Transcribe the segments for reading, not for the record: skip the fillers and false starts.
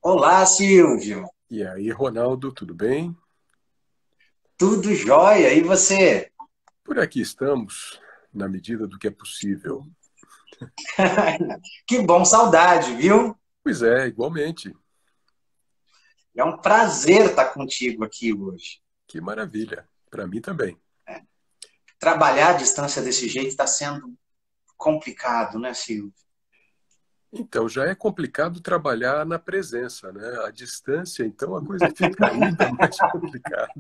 Olá, Silvio. E aí, Ronaldo, tudo bem? Tudo jóia? E você? Por aqui estamos, na medida do que é possível. Que bom, saudade, viu? Pois é, igualmente. É um prazer estar contigo aqui hoje. Que maravilha. Para mim também. Trabalhar à distância desse jeito está sendo complicado, né, Silvio? Então, já é complicado trabalhar na presença, né? À distância, então, a coisa fica ainda mais complicada.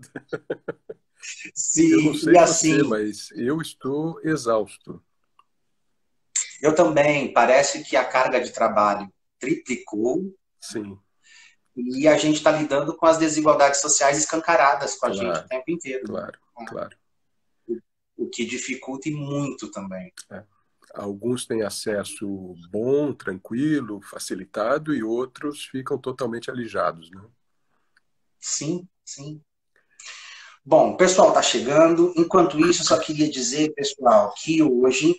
Eu não Sim, e sei você, assim, mas eu estou exausto. eu também. Parece que a carga de trabalho triplicou Sim, e a gente está lidando com as desigualdades sociais escancaradas com a gente o claro, tempo inteiro, né? claro, claro. O que dificulta e muito também. É. Alguns têm acesso bom, tranquilo, facilitado, e outros ficam totalmente alijados, né? Sim, sim. Bom, o pessoal está chegando. Enquanto isso, só queria dizer, pessoal, que hoje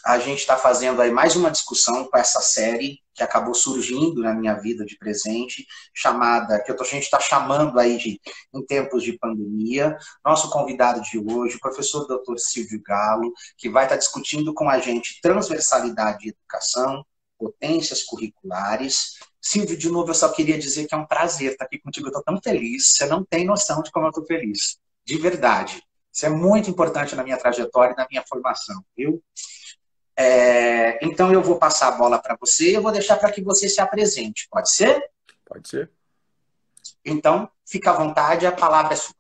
a gente está fazendo aí mais uma discussão com essa série que acabou surgindo na minha vida de presente, chamada, que a gente está chamando aí de Em Tempos de Pandemia. Nosso convidado de hoje, o professor Dr. Silvio Galo, que vai estar discutindo com a gente transversalidade e educação, potências curriculares. Silvio, de novo, eu só queria dizer que é um prazer estar aqui contigo. Eu estou tão feliz, você não tem noção de como eu estou feliz. De verdade. Isso é muito importante na minha trajetória e na minha formação, viu? Então eu vou passar a bola para você e eu vou deixar para que você se apresente, pode ser? Pode ser? Então, fica à vontade, a palavra é sua.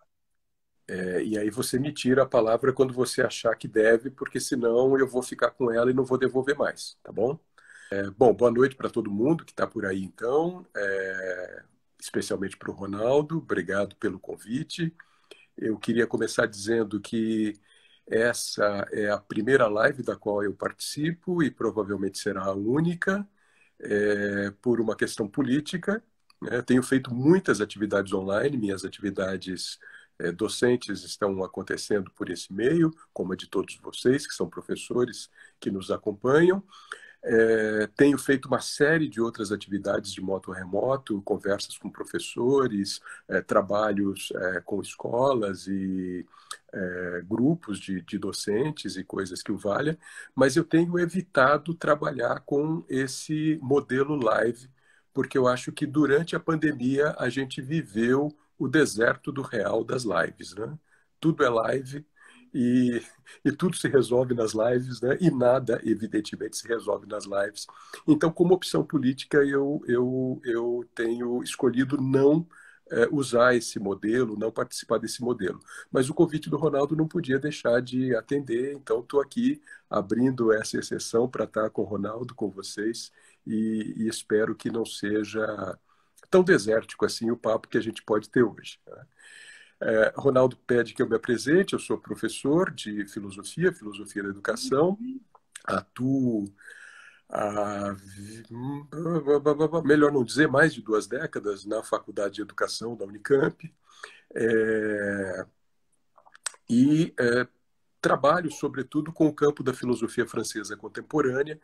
É, e aí você me tira a palavra quando você achar que deve, porque senão eu vou ficar com ela e não vou devolver mais, tá bom? Bom, boa noite para todo mundo que está por aí, então, especialmente para o Ronaldo. Obrigado pelo convite. Eu queria começar dizendo que essa é a primeira live da qual eu participo e provavelmente será a única, por uma questão política, né? Tenho feito muitas atividades online, minhas atividades docentes estão acontecendo por esse meio, como a de todos vocês, que são professores que nos acompanham. Tenho feito uma série de outras atividades de modo remoto, conversas com professores, trabalhos com escolas e grupos de docentes e coisas que o valha, mas eu tenho evitado trabalhar com esse modelo live, porque eu acho que durante a pandemia a gente viveu o deserto do real das lives, né? Tudo é live, e, e tudo se resolve nas lives, né? E nada, evidentemente, se resolve nas lives. Então, como opção política, eu tenho escolhido não usar esse modelo, não participar desse modelo. Mas o convite do Ronaldo não podia deixar de atender, então estou aqui abrindo essa exceção para estar com o Ronaldo, com vocês, e espero que não seja tão desértico assim o papo que a gente pode ter hoje. Né? Ronaldo pede que eu me apresente, eu sou professor de filosofia, filosofia da educação, atuo há, melhor não dizer, mais de 2 décadas na Faculdade de Educação da Unicamp, é, e trabalho, sobretudo, com o campo da filosofia francesa contemporânea,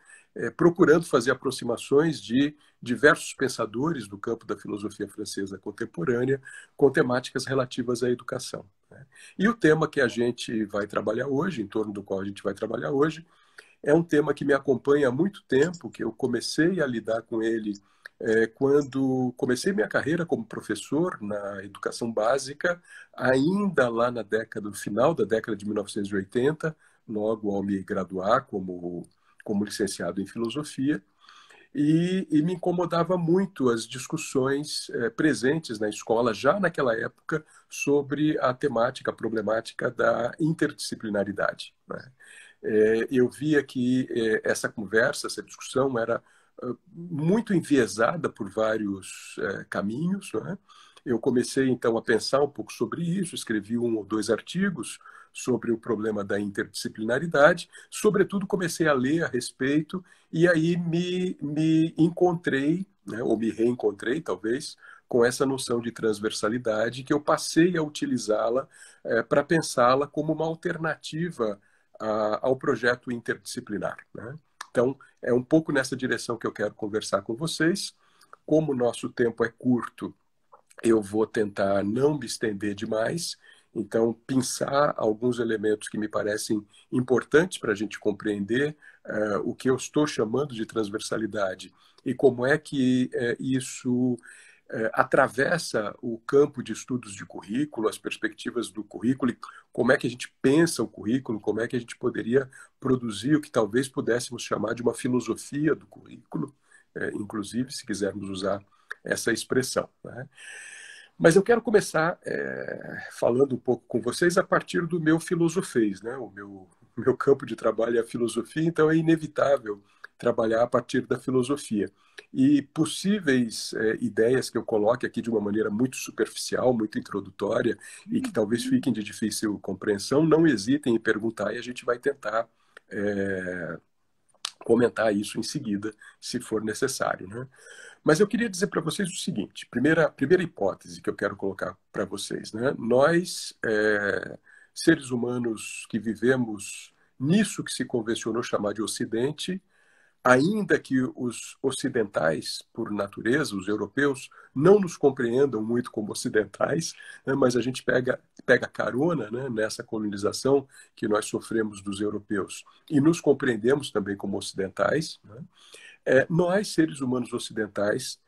procurando fazer aproximações de diversos pensadores do campo da filosofia francesa contemporânea com temáticas relativas à educação. Né? E o tema que a gente vai trabalhar hoje, em torno do qual a gente vai trabalhar hoje, é um tema que me acompanha há muito tempo, que eu comecei a lidar com ele quando comecei minha carreira como professor na educação básica, ainda lá na década, no final da década de 1980, logo ao me graduar como licenciado em filosofia, e me incomodava muito as discussões presentes na escola, já naquela época, sobre a temática, a problemática da interdisciplinaridade. Né? Eu via que essa conversa, essa discussão era muito enviesada por vários caminhos. Né? Eu comecei então a pensar um pouco sobre isso, escrevi 1 ou 2 artigos sobre o problema da interdisciplinaridade, sobretudo comecei a ler a respeito e aí me encontrei, né, ou me reencontrei talvez, com essa noção de transversalidade que eu passei a utilizá-la para pensá-la como uma alternativa ao projeto interdisciplinar. Né? Então, é um pouco nessa direção que eu quero conversar com vocês. como o nosso tempo é curto, eu vou tentar não me estender demais, então pensar alguns elementos que me parecem importantes para a gente compreender o que eu estou chamando de transversalidade e como é que isso atravessa o campo de estudos de currículo, as perspectivas do currículo, e como é que a gente pensa o currículo, como é que a gente poderia produzir o que talvez pudéssemos chamar de uma filosofia do currículo, inclusive, se quisermos usar essa expressão, né? Mas eu quero começar falando um pouco com vocês a partir do meu filosofês, né? O meu campo de trabalho é a filosofia, então é inevitável trabalhar a partir da filosofia. E possíveis ideias que eu coloque aqui de uma maneira muito superficial, muito introdutória, e que talvez fiquem de difícil compreensão, não hesitem em perguntar e a gente vai tentar comentar isso em seguida, se for necessário, né? Mas eu queria dizer para vocês o seguinte: primeira hipótese que eu quero colocar para vocês, né? Nós, seres humanos que vivemos nisso que se convencionou chamar de Ocidente, ainda que os ocidentais, por natureza, os europeus, não nos compreendam muito como ocidentais, né, mas a gente pega carona, né, nessa colonização que nós sofremos dos europeus e nos compreendemos também como ocidentais, né? Nós, seres humanos ocidentais,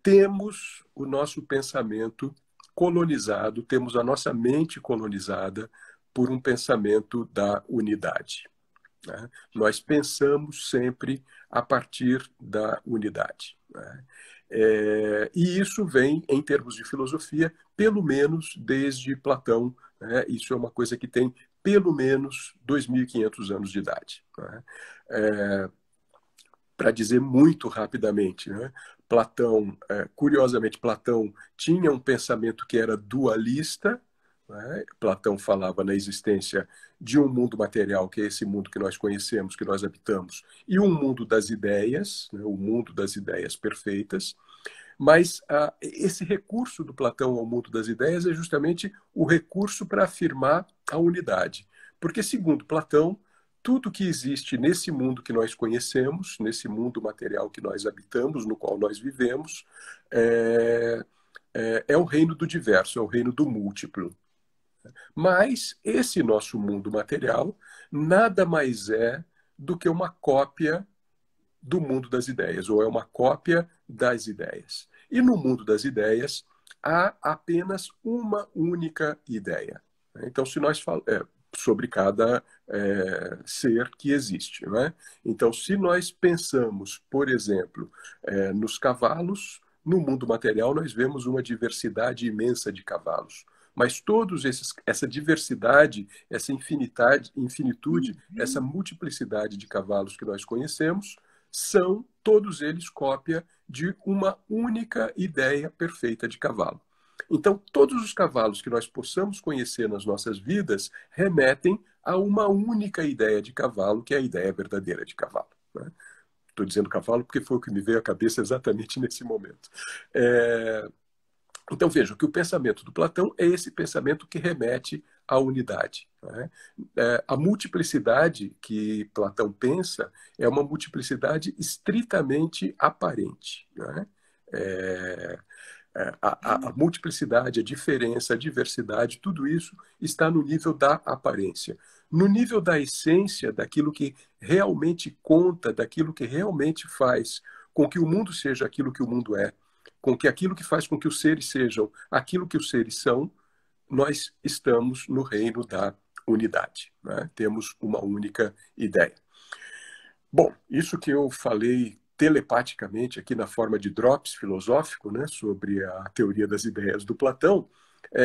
temos o nosso pensamento colonizado, temos a nossa mente colonizada por um pensamento da unidade, né? Nós pensamos sempre a partir da unidade, né? E isso vem, em termos de filosofia, pelo menos desde Platão, né? Isso é uma coisa que tem pelo menos 2.500 anos de idade, né? Para dizer muito rapidamente, né? Platão, curiosamente, Platão tinha um pensamento que era dualista, né? Platão falava na existência de um mundo material, que é esse mundo que nós conhecemos, que nós habitamos, e um mundo das ideias, né? O mundo das ideias perfeitas. Mas esse recurso do Platão ao mundo das ideias é justamente o recurso para afirmar a unidade. Porque, segundo Platão, tudo que existe nesse mundo que nós conhecemos, nesse mundo material que nós habitamos, no qual nós vivemos, é o reino do diverso, é o reino do múltiplo. Mas esse nosso mundo material nada mais é do que uma cópia do mundo das ideias, ou é uma cópia das ideias. E no mundo das ideias há apenas uma única ideia. Então, se nós falamos sobre cada ser que existe, não é? Então, se nós pensamos, por exemplo, nos cavalos, no mundo material nós vemos uma diversidade imensa de cavalos. Mas essa diversidade, essa infinitude, essa multiplicidade de cavalos que nós conhecemos, são todos eles cópia de uma única ideia perfeita de cavalo. Então, todos os cavalos que nós possamos conhecer nas nossas vidas remetem a uma única ideia de cavalo, que é a ideia verdadeira de cavalo, né? Estou dizendo cavalo porque foi o que me veio à cabeça exatamente nesse momento. Então, vejam que o pensamento do Platão é esse pensamento que remete à unidade, né? A multiplicidade que Platão pensa é uma multiplicidade estritamente aparente, né? A multiplicidade, a diferença, a diversidade, tudo isso está no nível da aparência. No nível da essência, daquilo que realmente conta, daquilo que realmente faz com que o mundo seja aquilo que o mundo é, com que aquilo que faz com que os seres sejam aquilo que os seres são, nós estamos no reino da unidade, né? Temos uma única ideia. Bom, isso que eu falei telepaticamente aqui na forma de drops filosófico, né, sobre a teoria das ideias do Platão,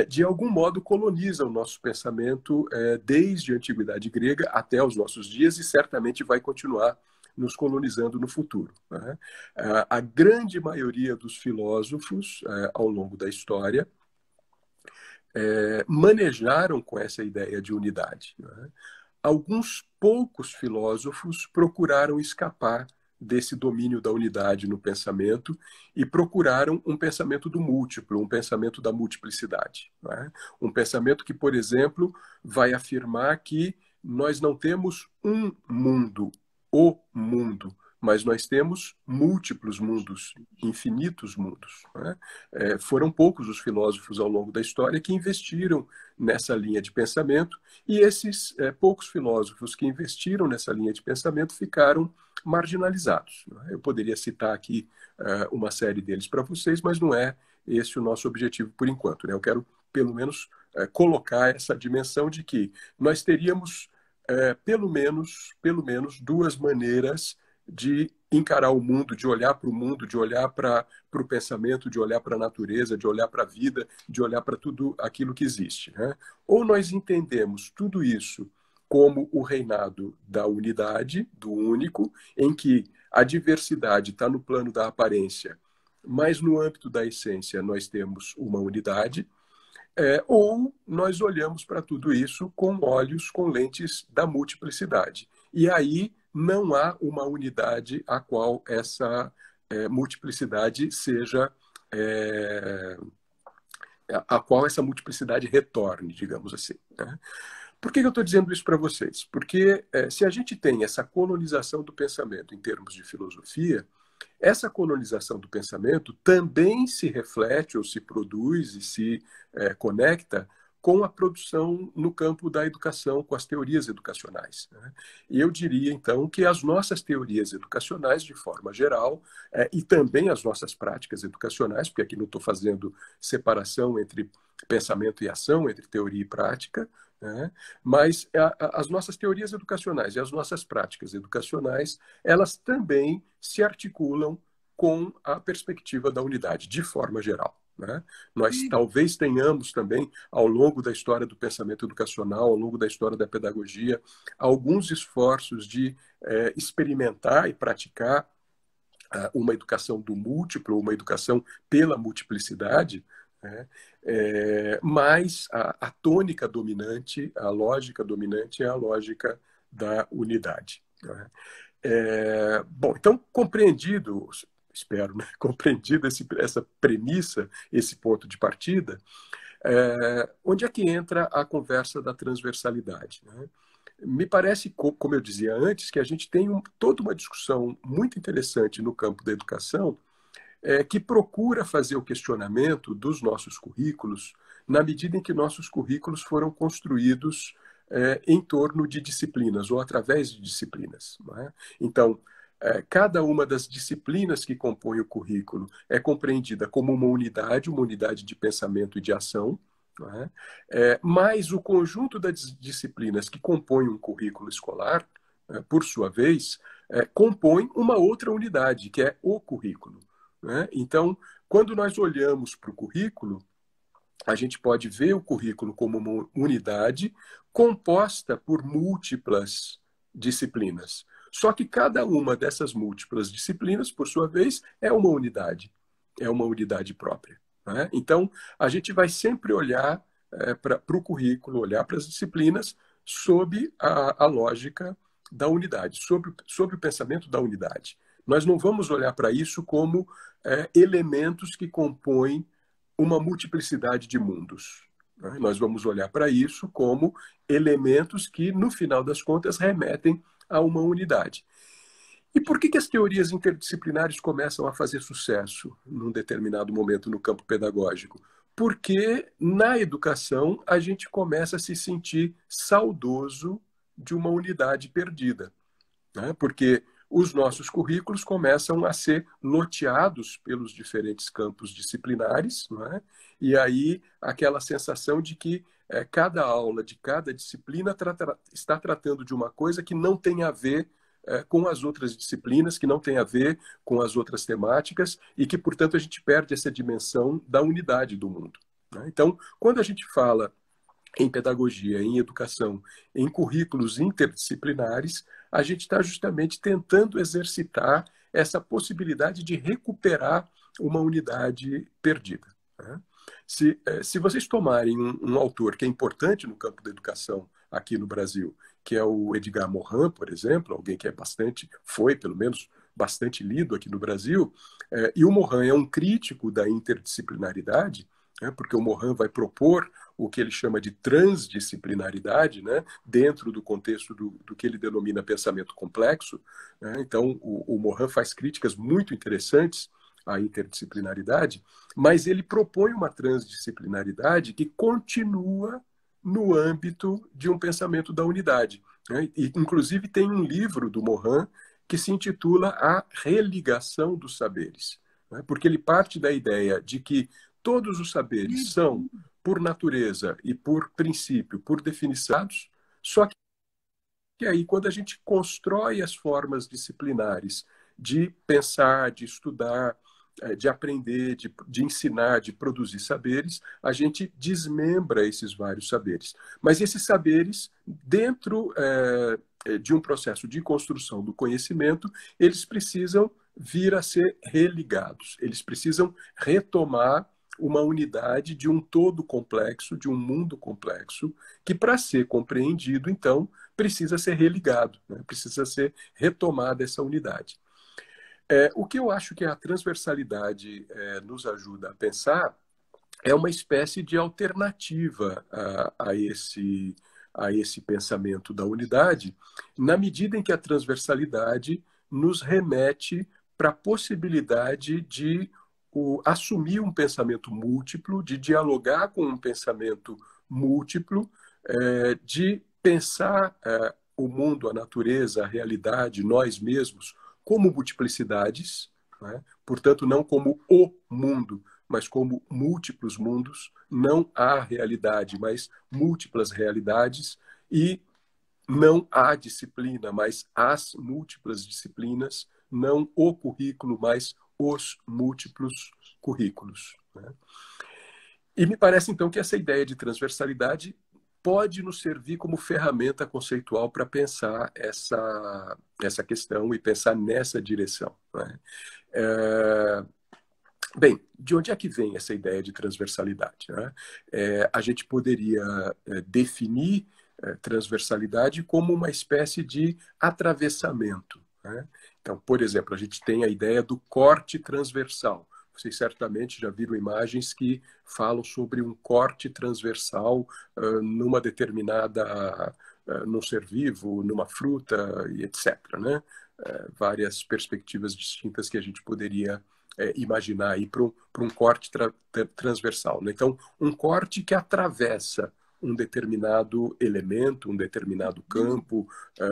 de algum modo coloniza o nosso pensamento desde a antiguidade grega até os nossos dias e certamente vai continuar nos colonizando no futuro, né? A grande maioria dos filósofos ao longo da história manejaram com essa ideia de unidade, né? Alguns poucos filósofos procuraram escapar desse domínio da unidade no pensamento e procuraram um pensamento do múltiplo, um pensamento da multiplicidade, né? Um pensamento que, por exemplo, vai afirmar que nós não temos um mundo, o mundo, mas nós temos múltiplos mundos, infinitos mundos, né? Foram poucos os filósofos ao longo da história que investiram nessa linha de pensamento, e esses poucos filósofos que investiram nessa linha de pensamento ficaram marginalizados, né? Eu poderia citar aqui uma série deles para vocês, mas não é esse o nosso objetivo por enquanto, né? Eu quero, pelo menos, colocar essa dimensão de que nós teríamos pelo menos duas maneiras de encarar o mundo, de olhar para o mundo, de olhar para o pensamento, de olhar para a natureza, de olhar para a vida, de olhar para tudo aquilo que existe, né? Ou nós entendemos tudo isso como o reinado da unidade, do único, em que a diversidade está no plano da aparência, mas no âmbito da essência nós temos uma unidade, ou nós olhamos para tudo isso com olhos, com lentes da multiplicidade. E aí não há uma unidade a qual essa multiplicidade seja... a qual essa multiplicidade retorne, digamos assim, né? Por que eu estou dizendo isso para vocês? Porque se a gente tem essa colonização do pensamento em termos de filosofia, essa colonização do pensamento também se reflete ou se produz e se conecta com a produção no campo da educação, com as teorias educacionais, né? E eu diria, então, que as nossas teorias educacionais, de forma geral, e também as nossas práticas educacionais, porque aqui não estou fazendo separação entre pensamento e ação, entre teoria e prática, né? Mas as nossas teorias educacionais e as nossas práticas educacionais, elas também se articulam com a perspectiva da unidade, de forma geral, né? Nós talvez tenhamos também, ao longo da história do pensamento educacional, ao longo da história da pedagogia, alguns esforços de experimentar e praticar uma educação do múltiplo, uma educação pela multiplicidade, né? Mas a tônica dominante, a lógica dominante é a lógica da unidade, né? Bom, então, compreendido, espero, né? Compreendido essa premissa, esse ponto de partida, onde é que entra a conversa da transversalidade, né? Me parece, como eu dizia antes, que a gente tem toda uma discussão muito interessante no campo da educação, que procura fazer o questionamento dos nossos currículos na medida em que nossos currículos foram construídos em torno de disciplinas ou através de disciplinas, não é? Então, cada uma das disciplinas que compõem o currículo é compreendida como uma unidade de pensamento e de ação, não é? Mas o conjunto das disciplinas que compõem um currículo escolar, por sua vez, compõe uma outra unidade, que é o currículo, né? Então, quando nós olhamos para o currículo, a gente pode ver o currículo como uma unidade composta por múltiplas disciplinas. Só que cada uma dessas múltiplas disciplinas, por sua vez, é uma unidade própria, né? Então, a gente vai sempre olhar para o currículo, olhar para as disciplinas sob a lógica da unidade, sobre o pensamento da unidade. Nós não vamos olhar para isso como elementos que compõem uma multiplicidade de mundos, né? Nós vamos olhar para isso como elementos que, no final das contas, remetem a uma unidade. E por que as teorias interdisciplinares começam a fazer sucesso num determinado momento no campo pedagógico? Porque na educação a gente começa a se sentir saudoso de uma unidade perdida, né? Porque os nossos currículos começam a ser loteados pelos diferentes campos disciplinares, não é? E aí aquela sensação de que cada aula de cada disciplina está tratando de uma coisa que não tem a ver com as outras disciplinas, que não tem a ver com as outras temáticas e que, portanto, a gente perde essa dimensão da unidade do mundo, né? Então, quando a gente fala em pedagogia, em educação, em currículos interdisciplinares, a gente está justamente tentando exercitar essa possibilidade de recuperar uma unidade perdida, né? Se vocês tomarem um autor que é importante no campo da educação aqui no Brasil, que é o Edgar Morin, por exemplo, alguém que foi pelo menos bastante lido aqui no Brasil, e o Morin é um crítico da interdisciplinaridade, né? Porque o Morin vai propor o que ele chama de transdisciplinaridade, né? Dentro do contexto do que ele denomina pensamento complexo, né? Então, o Morin faz críticas muito interessantes à interdisciplinaridade, mas ele propõe uma transdisciplinaridade que continua no âmbito de um pensamento da unidade, né? E, inclusive, tem um livro do Morin que se intitula A Religação dos Saberes, né? Porque ele parte da ideia de que todos os saberes são, por natureza e por princípio, por definição, só que aí, quando a gente constrói as formas disciplinares de pensar, de estudar, de aprender, de ensinar, de produzir saberes, a gente desmembra esses vários saberes. Mas esses saberes, dentro de um processo de construção do conhecimento, eles precisam vir a ser religados, eles precisam retomar uma unidade de um todo complexo, de um mundo complexo, que, para ser compreendido, então, precisa ser religado, né? Precisa ser retomada essa unidade. O que eu acho que a transversalidade nos ajuda a pensar é uma espécie de alternativa a esse pensamento da unidade, na medida em que a transversalidade nos remete para a possibilidade de assumir um pensamento múltiplo, de dialogar com um pensamento múltiplo, de pensar o mundo, a natureza, a realidade, nós mesmos, como multiplicidades, né? Portanto, não como o mundo, mas como múltiplos mundos, não há realidade, mas múltiplas realidades, e não há disciplina, mas as múltiplas disciplinas, não o currículo, mas os múltiplos currículos, né? E me parece, então, que essa ideia de transversalidade pode nos servir como ferramenta conceitual para pensar essa questão e pensar nessa direção, né? Bem, de onde é que vem essa ideia de transversalidade, né? A gente poderia definir transversalidade como uma espécie de atravessamento, né? Então, por exemplo, a gente tem a ideia do corte transversal. Vocês certamente já viram imagens que falam sobre um corte transversal numa determinada, num ser vivo, numa fruta, e etc., né? Várias perspectivas distintas que a gente poderia imaginar aí para um corte transversal, né? Então, um corte que atravessa um determinado elemento, um determinado campo,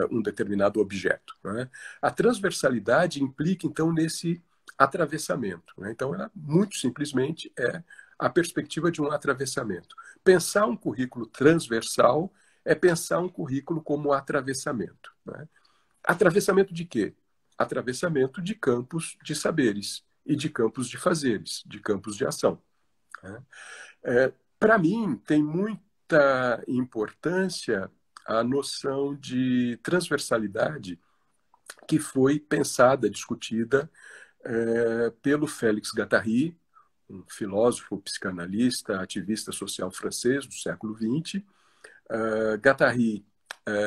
um determinado objeto, né? A transversalidade implica, então, nesse atravessamento, né? Então, ela muito simplesmente é a perspectiva de um atravessamento. Pensar um currículo transversal é pensar um currículo como atravessamento, né? Atravessamento de quê? Atravessamento de campos de saberes e de campos de fazeres, de campos de ação, né? Para mim, tem muita importância a noção de transversalidade que foi pensada, discutida pelo Félix Guattari, um filósofo, psicanalista, ativista social francês do século XX. Guattari,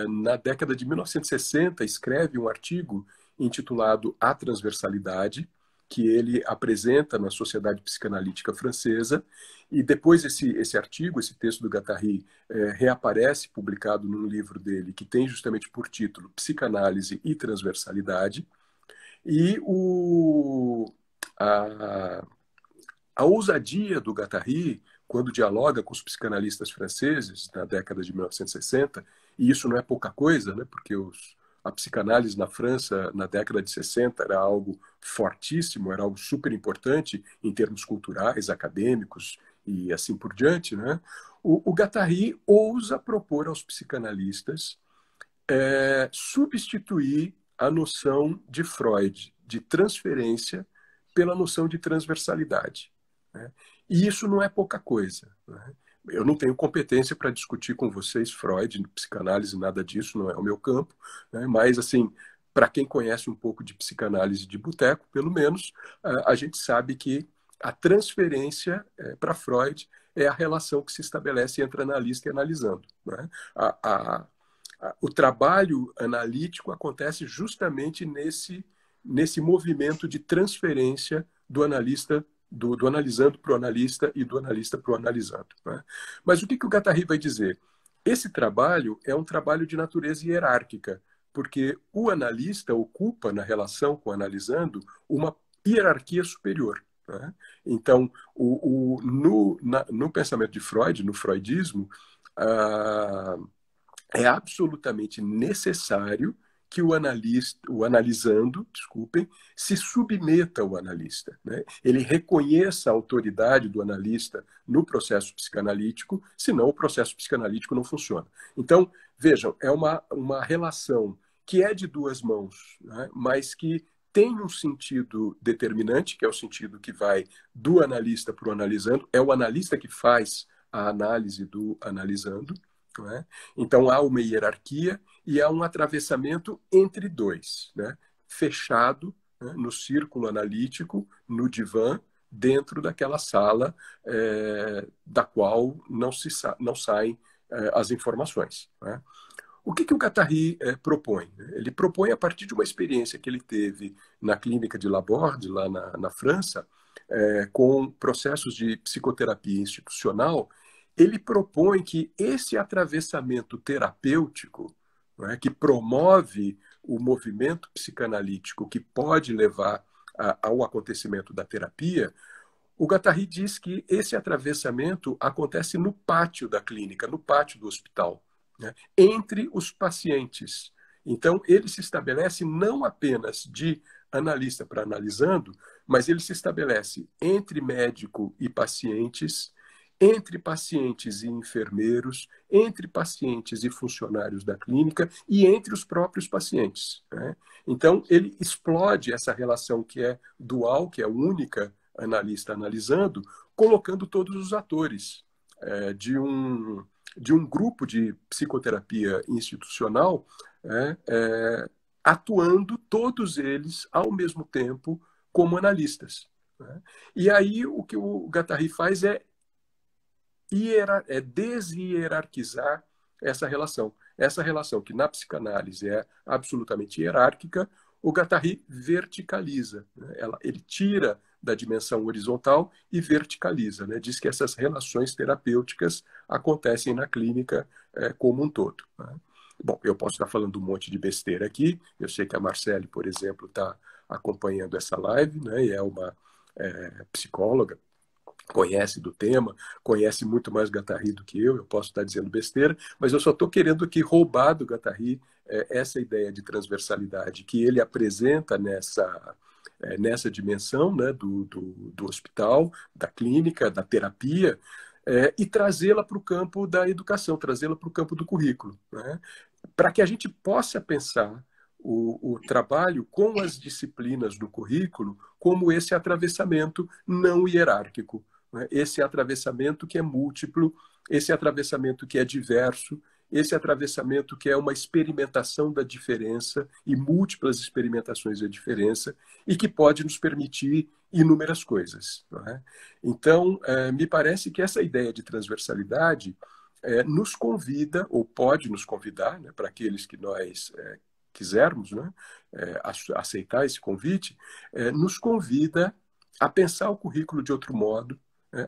na década de 1960, escreve um artigo intitulado A Transversalidade, que ele apresenta na Sociedade Psicanalítica Francesa, e depois esse artigo, esse texto do Guattari, reaparece publicado num livro dele que tem justamente por título Psicanálise e Transversalidade, e a ousadia do Guattari, quando dialoga com os psicanalistas franceses na década de 1960, e isso não é pouca coisa, né, porque a psicanálise na França, na década de 60, era algo fortíssimo, era algo super importante em termos culturais, acadêmicos e assim por diante, né? O Guattari ousa propor aos psicanalistas substituir a noção de Freud de transferência pela noção de transversalidade, né? E isso não é pouca coisa, né? Eu não tenho competência para discutir com vocês Freud, psicanálise, nada disso, não é o meu campo, né? Mas, assim, para quem conhece um pouco de psicanálise de boteco, pelo menos, a gente sabe que a transferência para Freud é a relação que se estabelece entre analista e analisando, né? O trabalho analítico acontece justamente nesse movimento de transferência do analista do analisando para o analista e do analista para o analisando. Né? Mas o que o Guattari vai dizer? Esse trabalho é um trabalho de natureza hierárquica, porque o analista ocupa, na relação com o analisando, uma hierarquia superior. Né? Então, no pensamento de Freud, no freudismo, é absolutamente necessário que o analista, o analisando, desculpem, se submeta ao analista. Né? Ele reconheça a autoridade do analista no processo psicanalítico, senão o processo psicanalítico não funciona. Então, vejam, é uma relação que é de duas mãos, né? Mas que tem um sentido determinante, que é o sentido que vai do analista para o analisando, é o analista que faz a análise do analisando. Né? Então, há uma hierarquia e há um atravessamento entre dois, né? Fechado, né? No círculo analítico, no divã, dentro daquela sala da qual não saem as informações. Né? O que o Guattari propõe? Ele propõe, a partir de uma experiência que ele teve na clínica de Laborde, lá na França, com processos de psicoterapia institucional, ele propõe que esse atravessamento terapêutico, não é, que promove o movimento psicanalítico que pode levar ao acontecimento da terapia, o Guattari diz que esse atravessamento acontece no pátio da clínica, no pátio do hospital, né, entre os pacientes. Então, ele se estabelece não apenas de analista para analisando, mas ele se estabelece entre médico e pacientes, entre pacientes e enfermeiros, entre pacientes e funcionários da clínica e entre os próprios pacientes. Né? Então, ele explode essa relação que é dual, que é única, analista analisando, colocando todos os atores de um grupo de psicoterapia institucional atuando todos eles ao mesmo tempo como analistas. Né? E aí o que o Guattari faz é deshierarquizar essa relação. Essa relação que na psicanálise é absolutamente hierárquica, o Guattari verticaliza. Né? Ele tira da dimensão horizontal e verticaliza. Né? Diz que essas relações terapêuticas acontecem na clínica como um todo. Né? Bom, eu posso estar falando um monte de besteira aqui. Eu sei que a Marcele, por exemplo, está acompanhando essa live, né? E é uma psicóloga, conhece do tema, conhece muito mais Guattari do que eu posso estar dizendo besteira, mas eu só estou querendo aqui roubar do Guattari essa ideia de transversalidade que ele apresenta nessa dimensão, né, do hospital, da clínica, da terapia, e trazê-la para o campo da educação, trazê-la para o campo do currículo, né, para que a gente possa pensar o trabalho com as disciplinas do currículo como esse atravessamento não hierárquico, né? Esse atravessamento que é múltiplo, esse atravessamento que é diverso, esse atravessamento que é uma experimentação da diferença e múltiplas experimentações da diferença e que pode nos permitir inúmeras coisas. Não é? Então, me parece que essa ideia de transversalidade nos convida, ou pode nos convidar, né, para aqueles que nós quisermos, né, aceitar esse convite, nos convida a pensar o currículo de outro modo,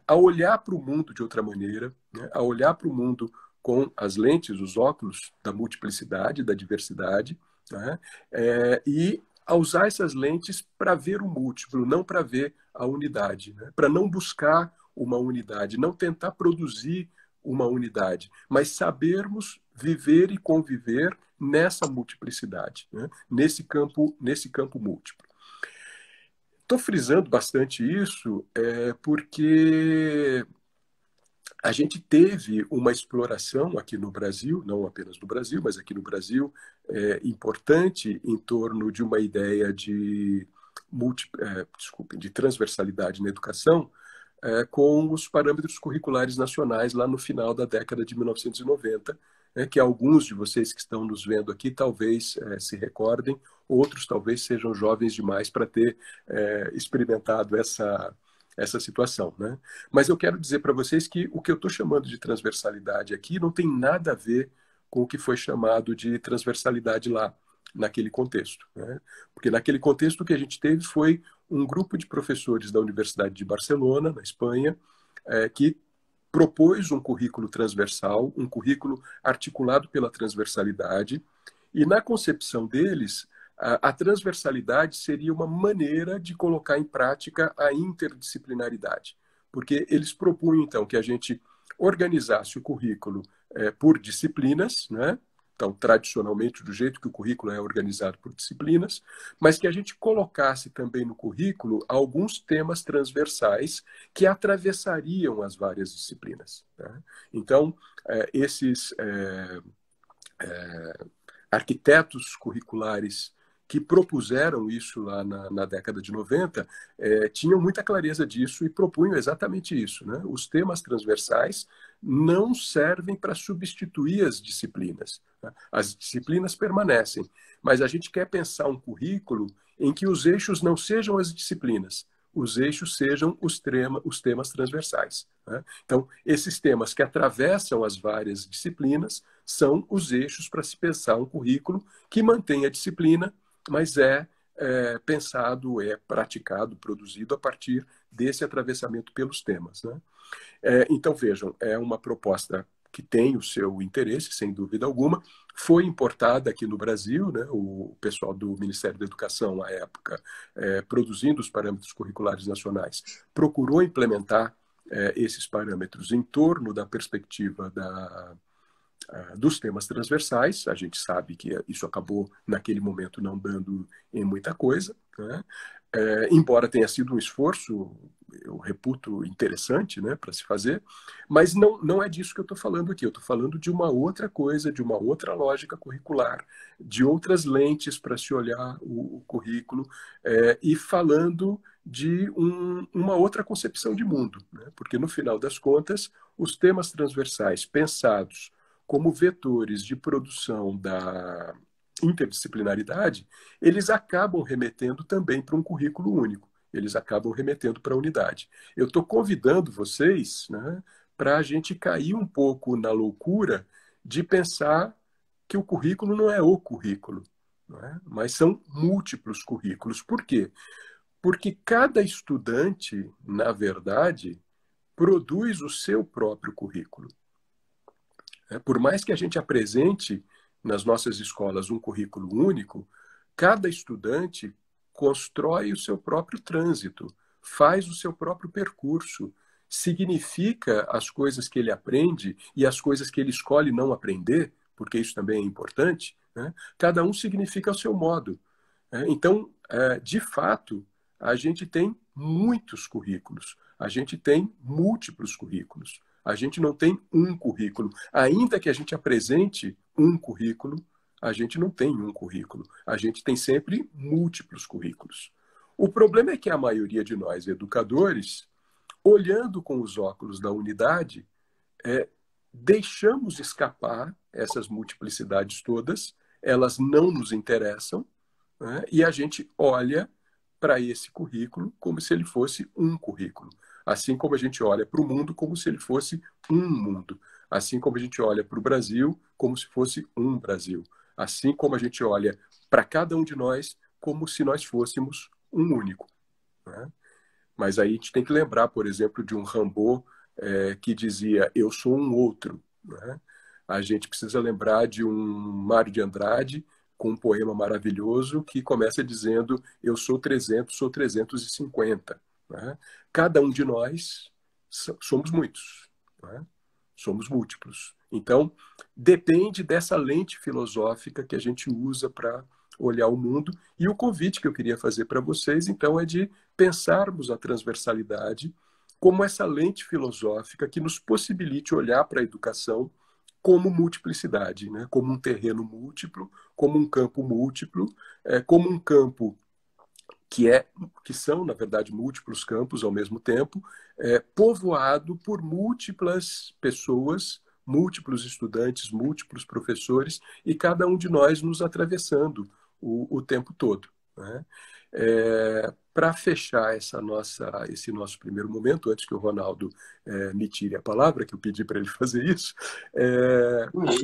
a olhar para o mundo de outra maneira, né, a olhar para o mundo com as lentes, os óculos da multiplicidade, da diversidade, né, e a usar essas lentes para ver o múltiplo, não para ver a unidade, né, para não buscar uma unidade, não tentar produzir uma unidade, mas sabermos viver e conviver nessa multiplicidade, né, nesse campo múltiplo. Estou frisando bastante isso porque a gente teve uma exploração aqui no Brasil, não apenas no Brasil, mas aqui no Brasil, importante em torno de uma ideia de transversalidade na educação, com os parâmetros curriculares nacionais lá no final da década de 1990, que alguns de vocês que estão nos vendo aqui talvez se recordem, outros talvez sejam jovens demais para ter experimentado essa situação. Né? Mas eu quero dizer para vocês que o que eu estou chamando de transversalidade aqui não tem nada a ver com o que foi chamado de transversalidade lá, naquele contexto. Né? Porque naquele contexto o que a gente teve foi um grupo de professores da Universidade de Barcelona, na Espanha, que propôs um currículo transversal, um currículo articulado pela transversalidade, e na concepção deles, a transversalidade seria uma maneira de colocar em prática a interdisciplinaridade, porque eles propunham, então, que a gente organizasse o currículo por disciplinas, né? Então, tradicionalmente, do jeito que o currículo é organizado por disciplinas, mas que a gente colocasse também no currículo alguns temas transversais que atravessariam as várias disciplinas. Né? Então, esses arquitetos curriculares que propuseram isso lá na década de 90, tinham muita clareza disso e propunham exatamente isso. Né? Os temas transversais não servem para substituir as disciplinas. Né? As disciplinas permanecem, mas a gente quer pensar um currículo em que os eixos não sejam as disciplinas, os eixos sejam os temas transversais. Né? Então, esses temas que atravessam as várias disciplinas são os eixos para se pensar um currículo que mantém a disciplina, mas pensado, praticado, produzido a partir desse atravessamento pelos temas. Né? Então, vejam, é uma proposta que tem o seu interesse, sem dúvida alguma, foi importada aqui no Brasil, né? O pessoal do Ministério da Educação, à época, produzindo os parâmetros curriculares nacionais, procurou implementar esses parâmetros em torno da perspectiva dos temas transversais. A gente sabe que isso acabou, naquele momento, não dando em muita coisa, né? Embora tenha sido um esforço, eu reputo, interessante, né, para se fazer, mas não é disso que eu estou falando aqui. Eu estou falando de uma outra coisa, de uma outra lógica curricular, de outras lentes para se olhar o currículo, e falando de uma outra concepção de mundo, né? Porque, no final das contas, os temas transversais pensados como vetores de produção da interdisciplinaridade, eles acabam remetendo também para um currículo único, eles acabam remetendo para a unidade. Eu estou convidando vocês, né, para a gente cair um pouco na loucura de pensar que o currículo não é o currículo, não é? Mas são múltiplos currículos. Por quê? Porque cada estudante, na verdade, produz o seu próprio currículo. Por mais que a gente apresente nas nossas escolas um currículo único, cada estudante constrói o seu próprio trânsito, faz o seu próprio percurso, significa as coisas que ele aprende e as coisas que ele escolhe não aprender, porque isso também é importante, né? Cada um significa ao seu modo. Então, de fato, a gente tem muitos currículos, a gente tem múltiplos currículos. A gente não tem um currículo. Ainda que a gente apresente um currículo, a gente não tem um currículo. A gente tem sempre múltiplos currículos. O problema é que a maioria de nós, educadores, olhando com os óculos da unidade, deixamos escapar essas multiplicidades todas, elas não nos interessam, né? E a gente olha para esse currículo como se ele fosse um currículo. Assim como a gente olha para o mundo como se ele fosse um mundo. Assim como a gente olha para o Brasil como se fosse um Brasil. Assim como a gente olha para cada um de nós como se nós fôssemos um único. Né? Mas aí a gente tem que lembrar, por exemplo, de um Rimbaud que dizia: eu sou um outro. Né? A gente precisa lembrar de um Mário de Andrade com um poema maravilhoso que começa dizendo: eu sou 300, sou 350. Né? Cada um de nós somos muitos, né? Somos múltiplos. Então, depende dessa lente filosófica que a gente usa para olhar o mundo. E o convite que eu queria fazer para vocês, então, é de pensarmos a transversalidade como essa lente filosófica que nos possibilite olhar para a educação como multiplicidade, né? Como um terreno múltiplo, como um campo múltiplo, como um campo que são, na verdade, múltiplos campos ao mesmo tempo, povoado por múltiplas pessoas, múltiplos estudantes, múltiplos professores, e cada um de nós nos atravessando o tempo todo. Né? Para fechar esse nosso primeiro momento, antes que o Ronaldo me tire a palavra, que eu pedi para ele fazer isso,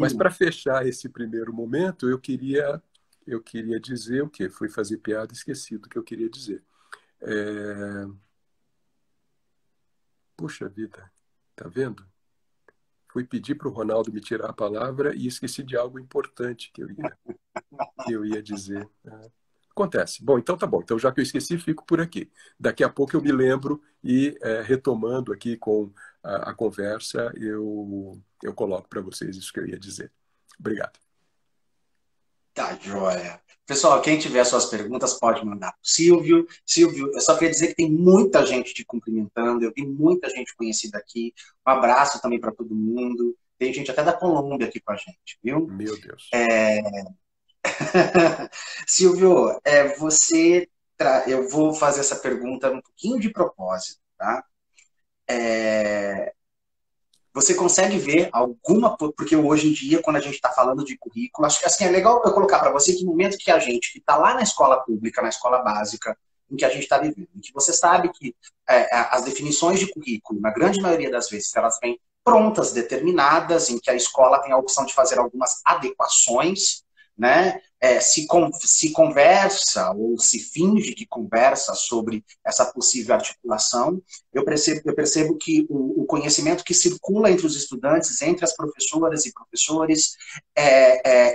mas para fechar esse primeiro momento, eu queria dizer o quê? Fui fazer piada e esqueci do que eu queria dizer. É... Puxa vida, tá vendo? Fui pedir para o Ronaldo me tirar a palavra e esqueci de algo importante que eu ia dizer. Acontece. Bom, então tá bom. Então, já que eu esqueci, fico por aqui. Daqui a pouco eu me lembro e, retomando aqui com a conversa, eu coloco para vocês isso que eu ia dizer. Obrigado. Tá, joia. Pessoal, quem tiver suas perguntas pode mandar para o Silvio. Silvio, eu só queria dizer que tem muita gente te cumprimentando, eu vi muita gente conhecida aqui. Um abraço também para todo mundo. Tem gente até da Colômbia aqui com a gente, viu? Meu Deus. Silvio, eu vou fazer essa pergunta um pouquinho de propósito, tá? Você consegue ver alguma... Porque hoje em dia, quando a gente está falando de currículo, acho que assim, é legal eu colocar para você que no momento que a gente está lá na escola pública, na escola básica, em que a gente está vivendo, em que você sabe que as definições de currículo, na grande maioria das vezes, elas vêm prontas, determinadas, em que a escola tem a opção de fazer algumas adequações, né? Se conversa ou se finge que conversa sobre essa possível articulação, eu percebo que o conhecimento que circula entre os estudantes, entre as professoras e professores,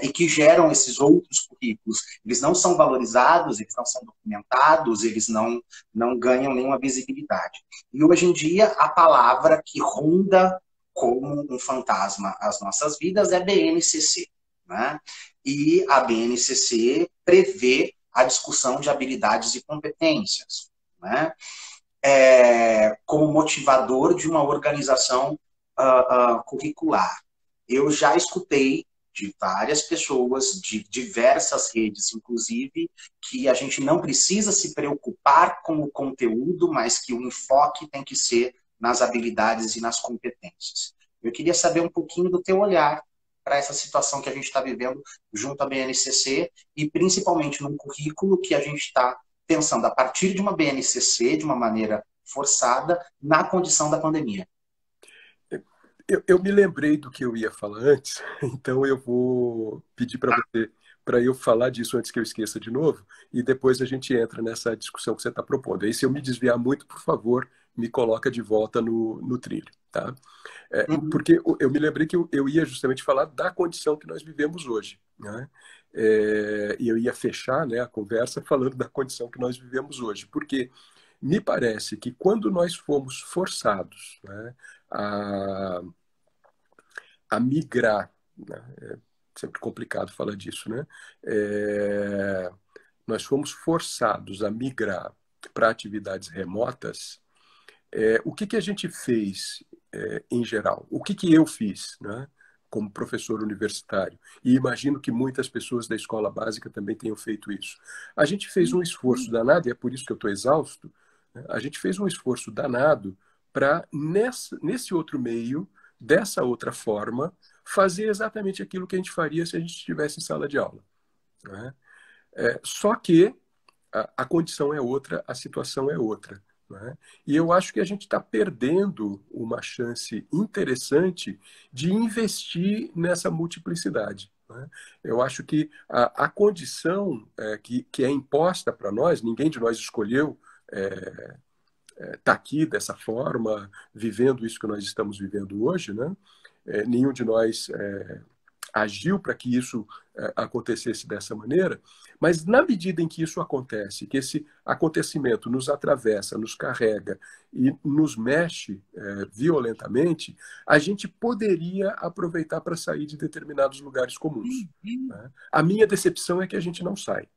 e que geram esses outros currículos, eles não são valorizados, eles não são documentados, eles não ganham nenhuma visibilidade. E hoje em dia, a palavra que ronda como um fantasma as nossas vidas é BNCC, né? E a BNCC prevê a discussão de habilidades e competências, né? Como motivador de uma organização curricular. Eu já escutei de várias pessoas, de diversas redes, inclusive, que a gente não precisa se preocupar com o conteúdo, mas que o enfoque tem que ser nas habilidades e nas competências. Eu queria saber um pouquinho do teu olhar para essa situação que a gente está vivendo junto à BNCC e principalmente num currículo que a gente está pensando a partir de uma BNCC, de uma maneira forçada, na condição da pandemia. Eu me lembrei do que eu ia falar antes, então eu vou pedir para você, para eu falar disso antes que eu esqueça de novo, e depois a gente entra nessa discussão que você está propondo. Aí, se eu me desviar muito, por favor, me coloca de volta no trilho, tá? Porque eu me lembrei que eu ia justamente falar da condição que nós vivemos hoje, né? E eu ia fechar, né, a conversa falando da condição que nós vivemos hoje, porque me parece que quando nós fomos forçados, né, a migrar, né? É sempre complicado falar disso, né? Nós fomos forçados a migrar para atividades remotas. O que a gente fez em geral? O que eu fiz, né, como professor universitário? E imagino que muitas pessoas da escola básica também tenham feito isso. A gente fez um esforço danado, e é por isso que eu estou exausto, né? A gente fez um esforço danado para, nesse outro meio, dessa outra forma, fazer exatamente aquilo que a gente faria se a gente estivesse em sala de aula, né? Só que a condição é outra, a situação é outra, né? E eu acho que a gente está perdendo uma chance interessante de investir nessa multiplicidade, né? Eu acho que a condição que é imposta para nós, ninguém de nós escolheu estar aqui dessa forma, vivendo isso que nós estamos vivendo hoje, né? Nenhum de nós agiu para que isso acontecesse dessa maneira, mas na medida em que isso acontece, que esse acontecimento nos atravessa, nos carrega e nos mexe violentamente, a gente poderia aproveitar para sair de determinados lugares comuns, né? A minha decepção é que a gente não sai,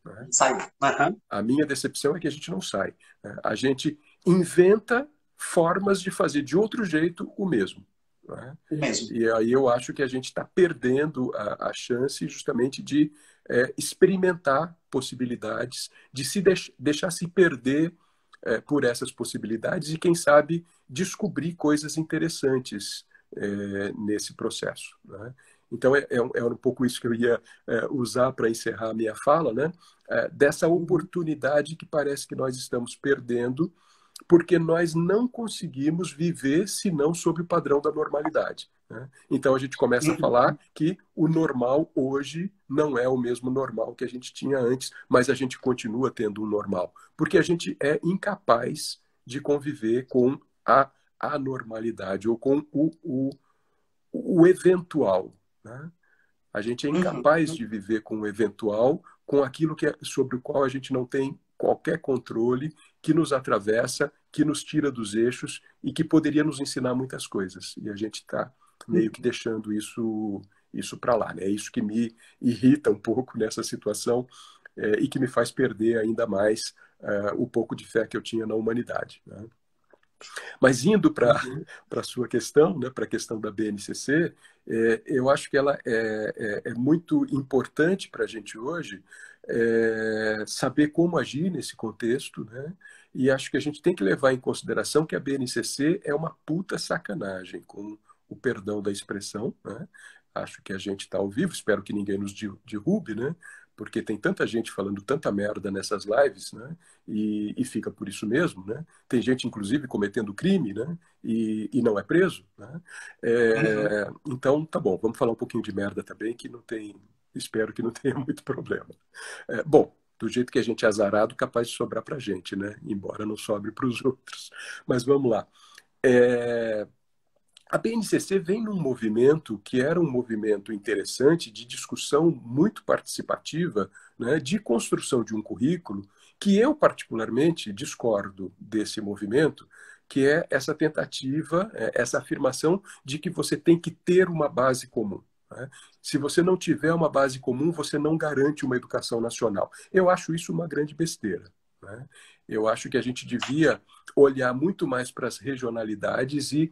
né? Saiu. Uhum. A minha decepção é que a gente não sai, né? A gente inventa formas de fazer de outro jeito o mesmo, né? Mesmo. E aí eu acho que a gente está perdendo a chance justamente de experimentar possibilidades, de se deixar se perder por essas possibilidades e, quem sabe, descobrir coisas interessantes nesse processo, né? Então, é um pouco isso que eu ia usar para encerrar a minha fala, né? Dessa oportunidade que parece que nós estamos perdendo porque nós não conseguimos viver senão sob o padrão da normalidade, né? Então a gente começa a falar que o normal hoje não é o mesmo normal que a gente tinha antes, mas a gente continua tendo um normal, porque a gente é incapaz de conviver com a anormalidade ou com o eventual, né? A gente é incapaz de viver com o eventual, com aquilo sobre o qual a gente não tem qualquer controle, que nos atravessa, que nos tira dos eixos e que poderia nos ensinar muitas coisas. E a gente está meio que deixando isso para lá, né? É isso que me irrita um pouco nessa situação e que me faz perder ainda mais o pouco de fé que eu tinha na humanidade, né? Mas indo para a sua questão, né, para a questão da BNCC, eu acho que ela é muito importante para a gente hoje saber como agir nesse contexto, né? E acho que a gente tem que levar em consideração que a BNCC é uma puta sacanagem, com o perdão da expressão, né? Acho que a gente está ao vivo, espero que ninguém nos derrube, né? Porque tem tanta gente falando tanta merda nessas lives, né? E fica por isso mesmo, né? Tem gente, inclusive, cometendo crime, né? E não é preso, né? Então, tá bom, vamos falar um pouquinho de merda também, que não tem, espero que não tenha muito problema. Bom, do jeito que a gente é azarado, capaz de sobrar pra gente, né? Embora não sobre para os outros. Mas vamos lá. A BNCC vem num movimento que era um movimento interessante, de discussão muito participativa, né, de construção de um currículo, que eu particularmente discordo desse movimento, que é essa tentativa, essa afirmação de que você tem que ter uma base comum, né? Se você não tiver uma base comum, você não garante uma educação nacional. Eu acho isso uma grande besteira, né? Eu acho que a gente devia olhar muito mais para as regionalidades e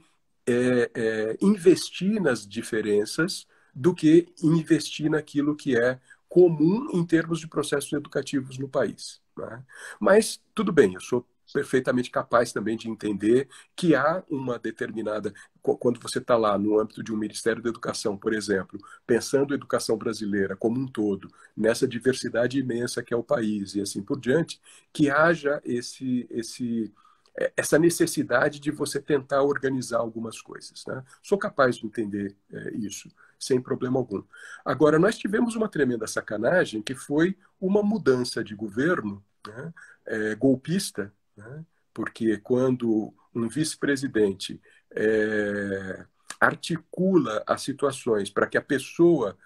investir nas diferenças do que investir naquilo que é comum em termos de processos educativos no país, né? Mas tudo bem, eu sou perfeitamente capaz também de entender que há uma determinada... Quando você está lá no âmbito de um Ministério da Educação, por exemplo, pensando a educação brasileira como um todo, nessa diversidade imensa que é o país e assim por diante, que haja essa necessidade de você tentar organizar algumas coisas, né? Sou capaz de entender isso, sem problema algum. Agora, nós tivemos uma tremenda sacanagem, que foi uma mudança de governo, né, golpista, né? Porque quando um vice-presidente articula as situações para que a pessoa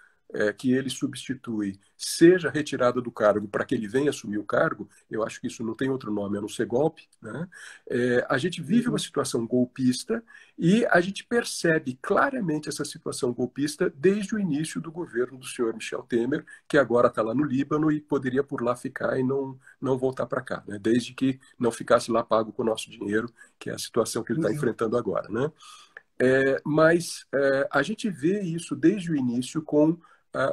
que ele substitui seja retirada do cargo para que ele venha assumir o cargo, eu acho que isso não tem outro nome a não ser golpe, né? A gente vive uma situação golpista e a gente percebe claramente essa situação golpista desde o início do governo do senhor Michel Temer, que agora está lá no Líbano e poderia por lá ficar e não voltar para cá, né? Desde que não ficasse lá pago com o nosso dinheiro, que é a situação que ele está enfrentando agora, né? Mas a gente vê isso desde o início com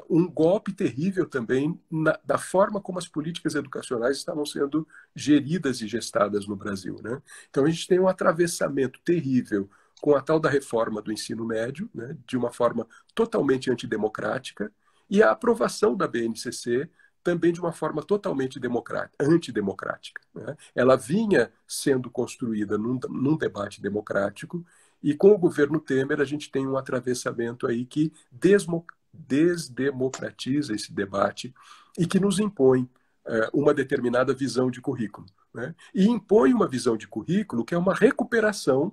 um golpe terrível também da forma como as políticas educacionais estavam sendo geridas e gestadas no Brasil, né? Então a gente tem um atravessamento terrível com a tal da reforma do ensino médio, né, de uma forma totalmente antidemocrática, e a aprovação da BNCC também de uma forma totalmente antidemocrática, né? Ela vinha sendo construída num debate democrático, e com o governo Temer a gente tem um atravessamento aí que desdemocratiza esse debate e que nos impõe uma determinada visão de currículo, né? E impõe uma visão de currículo que é uma recuperação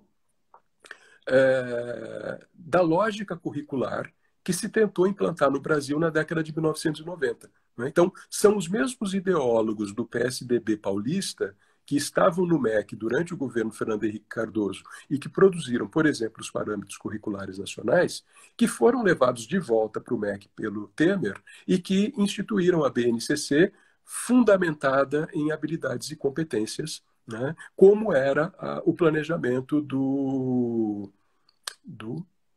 da lógica curricular que se tentou implantar no Brasil na década de 1990, né? Então, são os mesmos ideólogos do PSDB paulista que estavam no MEC durante o governo Fernando Henrique Cardoso e que produziram, por exemplo, os parâmetros curriculares nacionais, que foram levados de volta para o MEC pelo Temer e que instituíram a BNCC fundamentada em habilidades e competências, né, como era o planejamento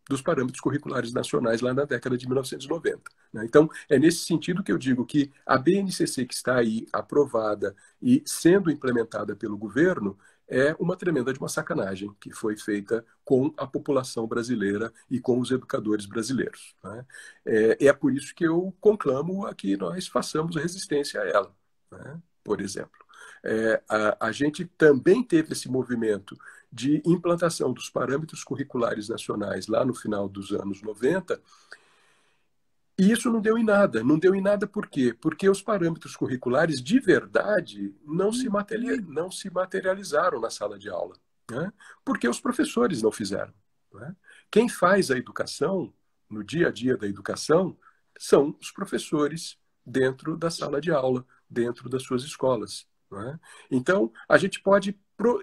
dos parâmetros curriculares nacionais lá na década de 1990, né? Então, é nesse sentido que eu digo que a BNCC que está aí aprovada e sendo implementada pelo governo é uma tremenda de uma sacanagem que foi feita com a população brasileira e com os educadores brasileiros, né? É por isso que eu conclamo a que nós façamos resistência a ela, né? Por exemplo. A gente também teve esse movimento de implantação dos parâmetros curriculares nacionais lá no final dos anos 90, e isso não deu em nada. Não deu em nada por quê? Porque os parâmetros curriculares, de verdade, não se materializaram na sala de aula, né? Porque os professores não fizeram, né? Quem faz a educação, no dia a dia da educação, são os professores dentro da sala de aula, dentro das suas escolas, né? Então, a gente pode...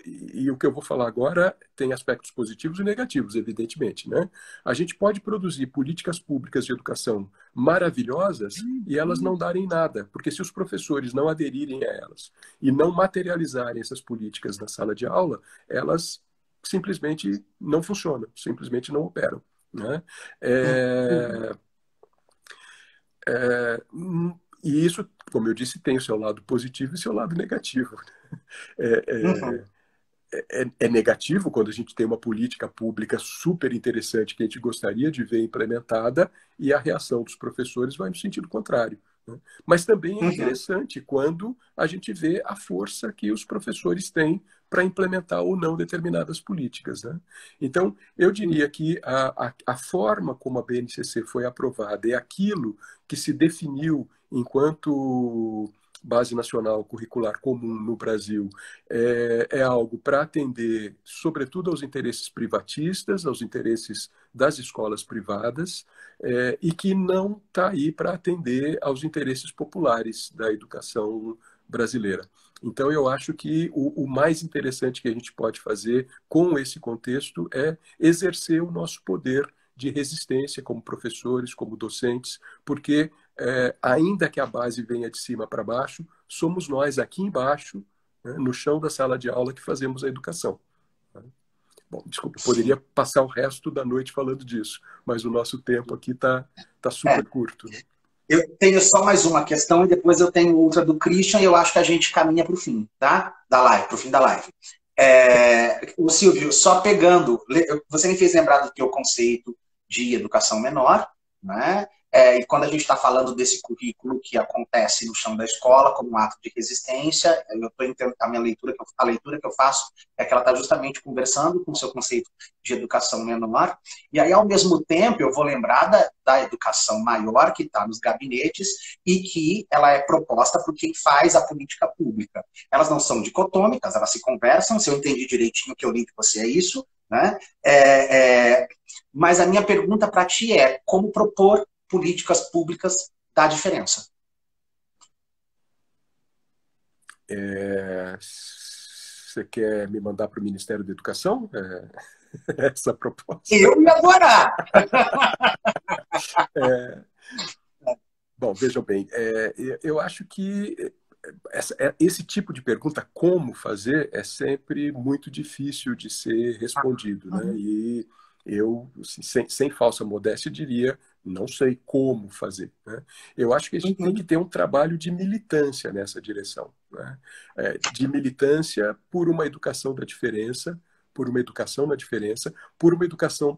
E o que eu vou falar agora tem aspectos positivos e negativos, evidentemente, né? A gente pode produzir políticas públicas de educação maravilhosas e elas não darem nada, porque se os professores não aderirem a elas e não materializarem essas políticas na sala de aula, elas simplesmente não funcionam, simplesmente não operam, né? E isso, como eu disse, tem o seu lado positivo e o seu lado negativo. Uhum. É negativo quando a gente tem uma política pública super interessante que a gente gostaria de ver implementada e a reação dos professores vai no sentido contrário, né? Mas também é Uhum. interessante quando a gente vê a força que os professores têm para implementar ou não determinadas políticas, né? Então, eu diria que a forma como a BNCC foi aprovada é aquilo que se definiu enquanto Base Nacional Curricular Comum no Brasil é algo para atender, sobretudo, aos interesses privatistas, aos interesses das escolas privadas, e que não está aí para atender aos interesses populares da educação brasileira. Então, eu acho que o mais interessante que a gente pode fazer com esse contexto é exercer o nosso poder de resistência como professores, como docentes, porque, ainda que a base venha de cima para baixo, somos nós aqui embaixo, né, no chão da sala de aula, que fazemos a educação. Bom, desculpa, eu poderia Sim. passar o resto da noite falando disso, mas o nosso tempo aqui tá super É. curto, né? Eu tenho só mais uma questão e depois eu tenho outra do Christian e eu acho que a gente caminha para o fim, tá? Da live, para o fim da live. O Silvio, só pegando, você me fez lembrar do teu conceito de educação menor, né? E quando a gente está falando desse currículo que acontece no chão da escola como um ato de resistência, eu estou entendendo a leitura que eu faço é que ela está justamente conversando com o seu conceito de educação menor, e aí, ao mesmo tempo, eu vou lembrar da educação maior que está nos gabinetes e que ela é proposta por quem faz a política pública. Elas não são dicotômicas, elas se conversam, se eu entendi direitinho o que eu li de você é isso, né? Mas a minha pergunta para ti é como propor políticas públicas dá diferença? Você quer me mandar para o Ministério da Educação? Essa proposta. Eu ia adorar! Bom, vejam bem, eu acho que esse tipo de pergunta, como fazer, é sempre muito difícil de ser respondido, né? E eu, assim, sem falsa modéstia, diria, não sei como fazer, né? Eu acho que a gente tem que ter um trabalho de militância nessa direção, né? De militância por uma educação da diferença, por uma educação na diferença, por uma educação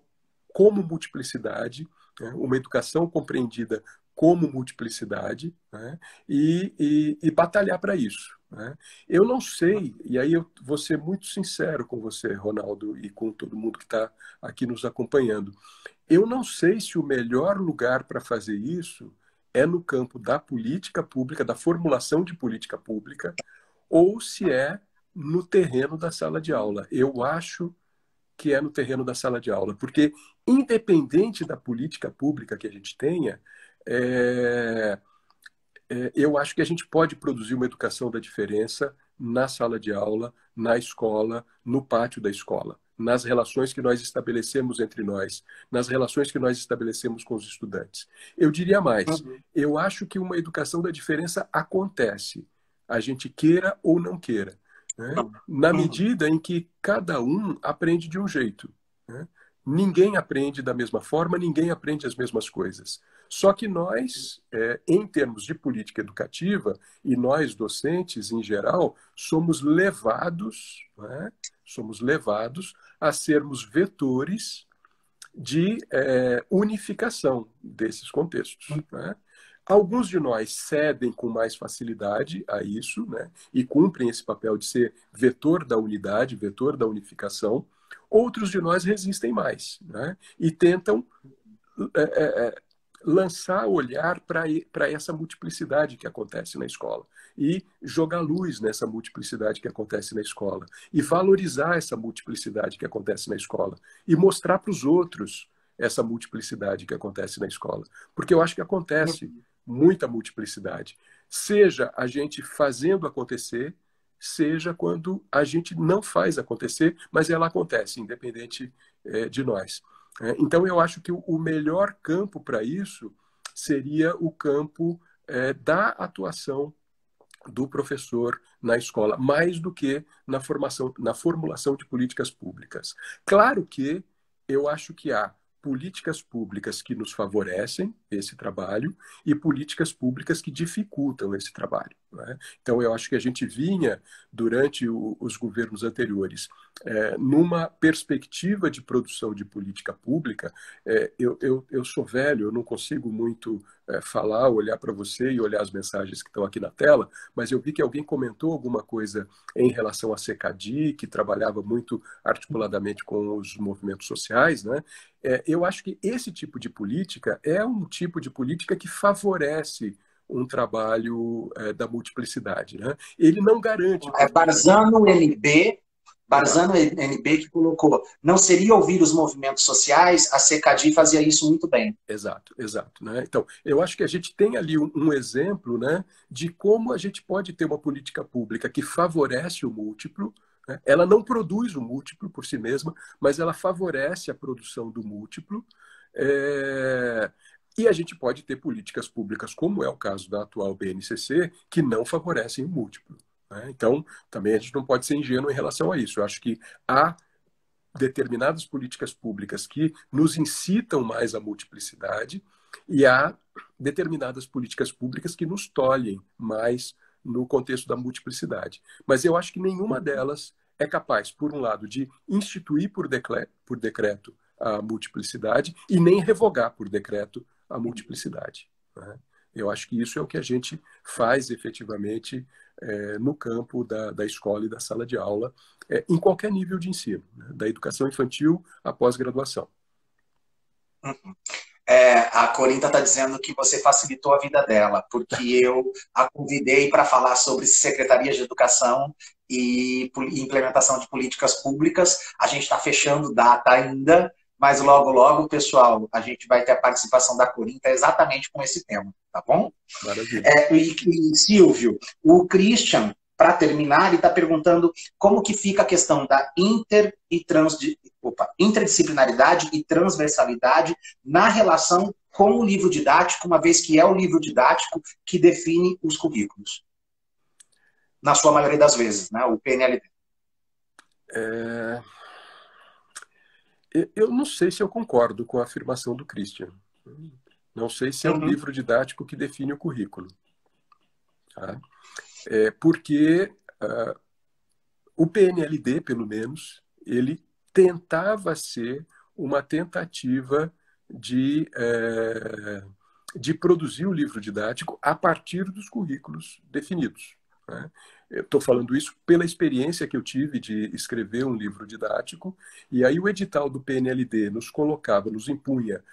como multiplicidade, né? Uma educação compreendida como multiplicidade, né? E batalhar para isso, né? Eu não sei, e aí eu vou ser muito sincero com você, Ronaldo, e com todo mundo que está aqui nos acompanhando. Eu não sei se o melhor lugar para fazer isso é no campo da política pública, da formulação de política pública, ou se é no terreno da sala de aula. Eu acho que é no terreno da sala de aula, porque independente da política pública que a gente tenha, é, eu acho que a gente pode produzir uma educação da diferença na sala de aula, na escola, no pátio da escola, nas relações que nós estabelecemos entre nós, nas relações que nós estabelecemos com os estudantes. Eu diria mais, eu acho que uma educação da diferença acontece, a gente queira ou não queira, né? Na medida em que cada um aprende de um jeito, né? Ninguém aprende da mesma forma, ninguém aprende as mesmas coisas. Só que nós, em termos de política educativa, e nós docentes em geral, somos levados, né? Somos levados a sermos vetores de unificação desses contextos, né? Alguns de nós cedem com mais facilidade a isso, né? E cumprem esse papel de ser vetor da unidade, vetor da unificação. Outros de nós resistem mais, né? E tentam é, é, lançar olhar para essa multiplicidade que acontece na escola e jogar luz nessa multiplicidade que acontece na escola e valorizar essa multiplicidade que acontece na escola e mostrar para os outros essa multiplicidade que acontece na escola. Porque eu acho que acontece muita multiplicidade. Seja a gente fazendo acontecer, seja quando a gente não faz acontecer, mas ela acontece, independente de nós. Então, eu acho que o melhor campo para isso seria o campo da atuação do professor na escola, mais do que na formação, na formulação de políticas públicas. Claro que eu acho que há políticas públicas que nos favorecem esse trabalho e políticas públicas que dificultam esse trabalho, né? Então, eu acho que a gente vinha, durante os governos anteriores, numa perspectiva de produção de política pública. Eu sou velho, eu não consigo muito falar, olhar para você e olhar as mensagens que estão aqui na tela, mas eu vi que alguém comentou alguma coisa em relação à SECADI, que trabalhava muito articuladamente com os movimentos sociais, né? Eu acho que esse tipo de política é um tipo de política que favorece um trabalho da multiplicidade, né? Ele não garante... É Barzano NB que colocou, não seria ouvir os movimentos sociais, a SECADI fazia isso muito bem. Exato, exato, né? Então, eu acho que a gente tem ali um exemplo, né, de como a gente pode ter uma política pública que favorece o múltiplo, né? Ela não produz o múltiplo por si mesma, mas ela favorece a produção do múltiplo. E a gente pode ter políticas públicas, como é o caso da atual BNCC, que não favorecem o múltiplo, né? Então, também a gente não pode ser ingênuo em relação a isso. Eu acho que há determinadas políticas públicas que nos incitam mais à multiplicidade e há determinadas políticas públicas que nos tolhem mais no contexto da multiplicidade. Mas eu acho que nenhuma delas é capaz, por um lado, de instituir por decreto a multiplicidade e nem revogar por decreto a multiplicidade, né? Eu acho que isso é o que a gente faz efetivamente no campo da escola e da sala de aula, em qualquer nível de ensino, né? Da educação infantil à pós-graduação. A Corinta está dizendo que você facilitou a vida dela, porque eu a convidei para falar sobre secretarias de educação e implementação de políticas públicas. A gente está fechando data ainda, mas logo, logo, pessoal, a gente vai ter a participação da Corinta exatamente com esse tema, tá bom? Maravilha. Silvio, o Christian, para terminar, ele está perguntando como que fica a questão da interdisciplinaridade e transversalidade na relação com o livro didático, uma vez que é o livro didático que define os currículos. Na sua maioria das vezes, né? O PNLD. Eu não sei se eu concordo com a afirmação do Christian. Não sei se é o livro didático que define o currículo. Tá? Porque o PNLD, pelo menos, ele tentava ser uma tentativa de produzir o livro didático a partir dos currículos definidos, né? Eu estou falando isso pela experiência que eu tive de escrever um livro didático, e aí o edital do PNLD nos impunha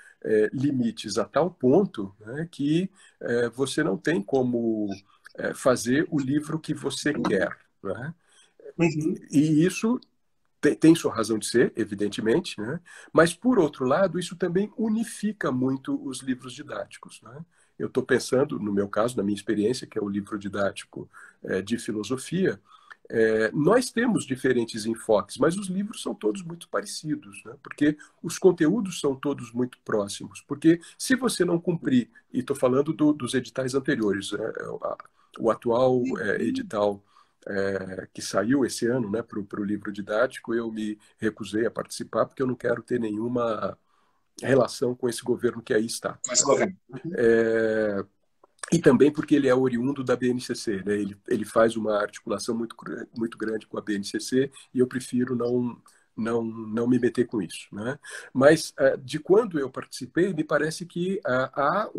limites a tal ponto, né, que você não tem como fazer o livro que você quer, né? E isso tem sua razão de ser, evidentemente, né? Mas, por outro lado, isso também unifica muito os livros didáticos, né? Eu estou pensando, no meu caso, na minha experiência, que é o livro didático de filosofia, nós temos diferentes enfoques, mas os livros são todos muito parecidos, né? Porque os conteúdos são todos muito próximos. Porque se você não cumprir, e estou falando dos editais anteriores, né? O atual edital que saiu esse ano, né, para o livro didático, eu me recusei a participar porque eu não quero ter nenhuma relação com esse governo que aí está. Esse governo. E também porque ele é oriundo da BNCC, né? Ele faz uma articulação muito, muito grande com a BNCC e eu prefiro não me meter com isso, né? Mas de quando eu participei, me parece que há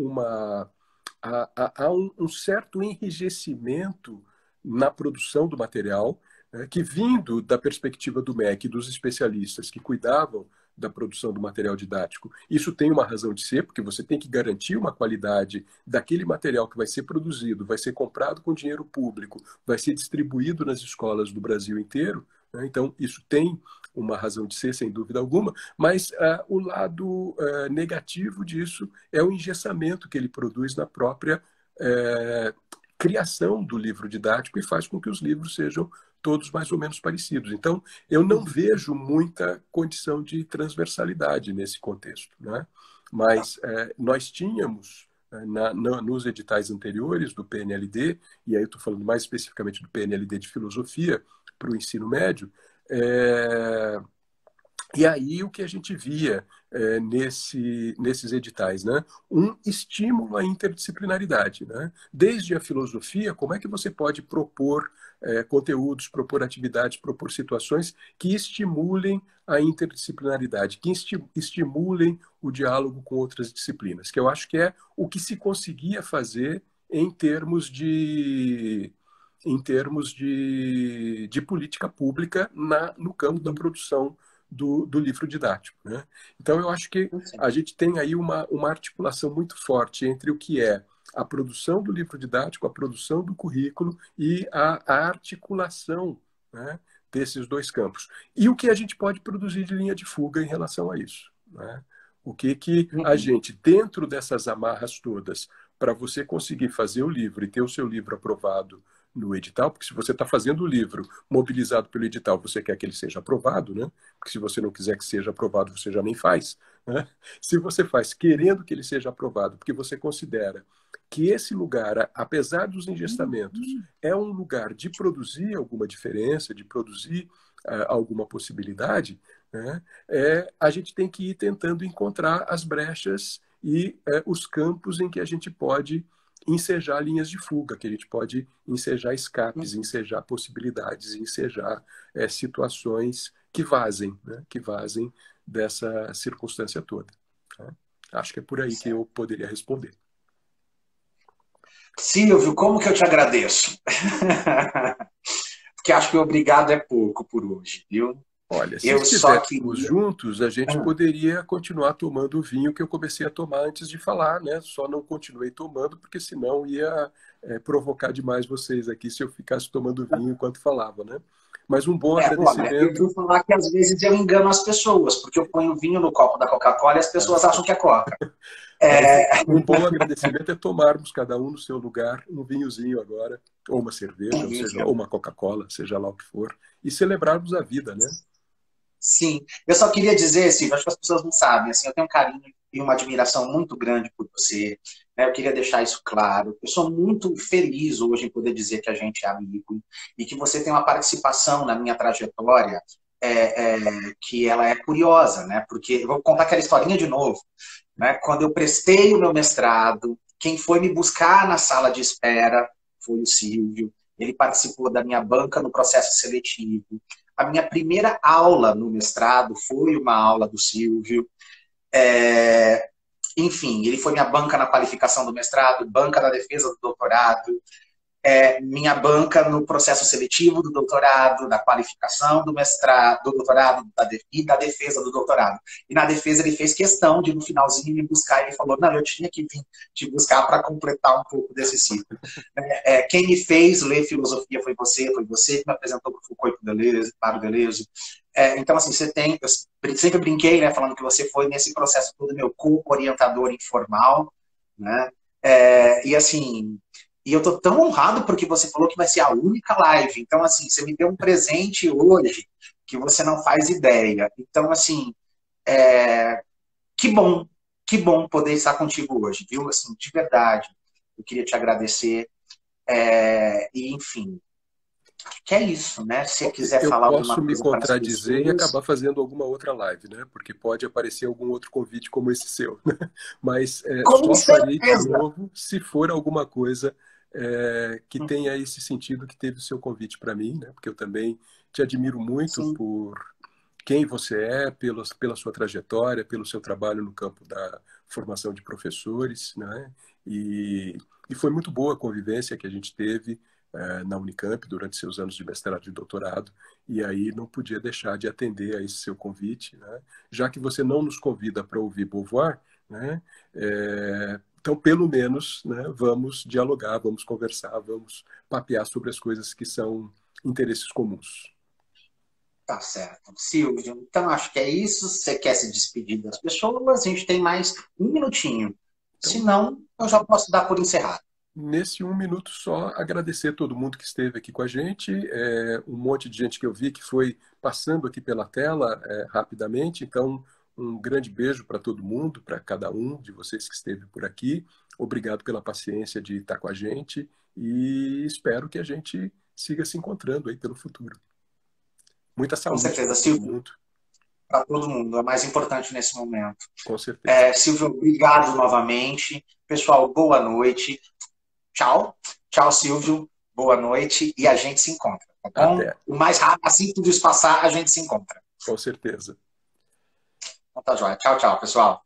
há um certo enrijecimento na produção do material, né, que, vindo da perspectiva do MEC e dos especialistas que cuidavam da produção do material didático, isso tem uma razão de ser, porque você tem que garantir uma qualidade daquele material que vai ser produzido, vai ser comprado com dinheiro público, vai ser distribuído nas escolas do Brasil inteiro, né? Então, isso tem uma razão de ser, sem dúvida alguma, mas o lado negativo disso é o engessamento que ele produz na própria criação do livro didático e faz com que os livros sejam todos mais ou menos parecidos. Então, eu não vejo muita condição de transversalidade nesse contexto, né? Mas nós tínhamos, nos editais anteriores do PNLD, e aí eu estou falando mais especificamente do PNLD de filosofia para o ensino médio, e aí o que a gente via nesses editais, né? Um estímulo à interdisciplinaridade, né? Desde a filosofia, como é que você pode propor conteúdos, propor atividades, propor situações que estimulem a interdisciplinaridade, que estimulem o diálogo com outras disciplinas, que eu acho que é o que se conseguia fazer em termos de política pública no campo da produção do livro didático, né? Então, eu acho que a gente tem aí uma articulação muito forte entre o que é a produção do livro didático, a produção do currículo e a articulação, né, desses dois campos. E o que a gente pode produzir de linha de fuga em relação a isso, né? O que a gente, dentro dessas amarras todas, para você conseguir fazer o livro e ter o seu livro aprovado no edital, porque se você está fazendo o livro mobilizado pelo edital, você quer que ele seja aprovado, né? Porque se você não quiser que seja aprovado, você já nem faz, né? Se você faz querendo que ele seja aprovado, porque você considera que esse lugar, apesar dos engestamentos, é um lugar de produzir alguma diferença, de produzir alguma possibilidade, né? A gente tem que ir tentando encontrar as brechas e os campos em que a gente pode ensejar linhas de fuga, que a gente pode ensejar escapes, ensejar possibilidades, ensejar situações que vazem, né? Que vazem dessa circunstância toda, né? Acho que é por aí que eu poderia responder. Silvio, como que eu te agradeço? Porque acho que obrigado é pouco por hoje, viu? Olha, se Eu só estivéssemos queria... juntos, a gente poderia continuar tomando o vinho que eu comecei a tomar antes de falar, né? Só não continuei tomando, porque senão ia provocar demais vocês aqui se eu ficasse tomando vinho enquanto falava, né? Mas um bom Olha, eu agradecimento. vou falar que às vezes eu engano as pessoas, porque eu ponho vinho no copo da Coca-Cola e as pessoas acham que é Coca. Mas um bom agradecimento é tomarmos, cada um no seu lugar, um vinhozinho agora, ou uma cerveja, ou uma Coca-Cola, seja lá o que for, e celebrarmos a vida, né? Sim, eu só queria dizer, Silvio, acho que as pessoas não sabem, assim, eu tenho um carinho e uma admiração muito grande por você, né? Eu queria deixar isso claro. Eu sou muito feliz hoje em poder dizer que a gente é amigo e que você tem uma participação na minha trajetória que ela é curiosa, né? Porque eu vou contar aquela historinha de novo, né? Quando eu prestei o meu mestrado, quem foi me buscar na sala de espera foi o Silvio. Ele participou da minha banca no processo seletivo. A minha primeira aula no mestrado foi uma aula do Silvio. Enfim, ele foi minha banca na qualificação do mestrado, banca na defesa do doutorado, minha banca no processo seletivo do doutorado, da qualificação do mestrado, do doutorado e da defesa do doutorado. E na defesa ele fez questão de, no finalzinho, me buscar. Ele falou, não, eu tinha que vir te buscar para completar um pouco desse ciclo. Quem me fez ler filosofia foi você que me apresentou para o Foucault e para o Deleuze. Então, assim, você tem... Eu sempre brinquei, né, falando que você foi, nesse processo todo, meu co-orientador informal, né? E, assim... E eu tô tão honrado porque você falou que vai ser a única live. Então, assim, você me deu um presente hoje que você não faz ideia. Então, assim, que bom poder estar contigo hoje, viu? Assim, de verdade, eu queria te agradecer. E, enfim, acho que é isso, né? Se você quiser Eu falar posso alguma me coisa para as contradizer e pessoas... acabar fazendo alguma outra live, né? Porque pode aparecer algum outro convite como esse seu. Mas Com só farei de certeza! novo se for alguma coisa que tenha esse sentido que teve o seu convite para mim, né? Porque eu também te admiro muito Sim. por quem você é, pela sua trajetória, pelo seu trabalho no campo da formação de professores, né? E foi muito boa a convivência que a gente teve na Unicamp durante seus anos de mestrado e doutorado, e aí não podia deixar de atender a esse seu convite, né? Já que você não nos convida para ouvir Beauvoir, né? Então, pelo menos, né, vamos dialogar, vamos conversar, vamos papear sobre as coisas que são interesses comuns. Tá certo. Silvio, então acho que é isso. Se você quer se despedir das pessoas, a gente tem mais um minutinho. Se Então, não, eu já posso dar por encerrado. nesse um minuto só, agradecer todo mundo que esteve aqui com a gente, um monte de gente que eu vi que foi passando aqui pela tela rapidamente, então um grande beijo para todo mundo, para cada um de vocês que esteve por aqui. Obrigado pela paciência de estar com a gente e espero que a gente siga se encontrando aí pelo futuro. Muita Com saúde certeza, para todo Silvio, mundo, para todo mundo. É o mais importante nesse momento. com certeza. Silvio, obrigado novamente. Pessoal, boa noite. Tchau. Tchau, Silvio. Boa noite. E a gente se encontra, tá bom? Até, O mais rápido, assim que tudo isso passar, a gente se encontra. com certeza. Então tá, joia. Tchau, tchau, pessoal.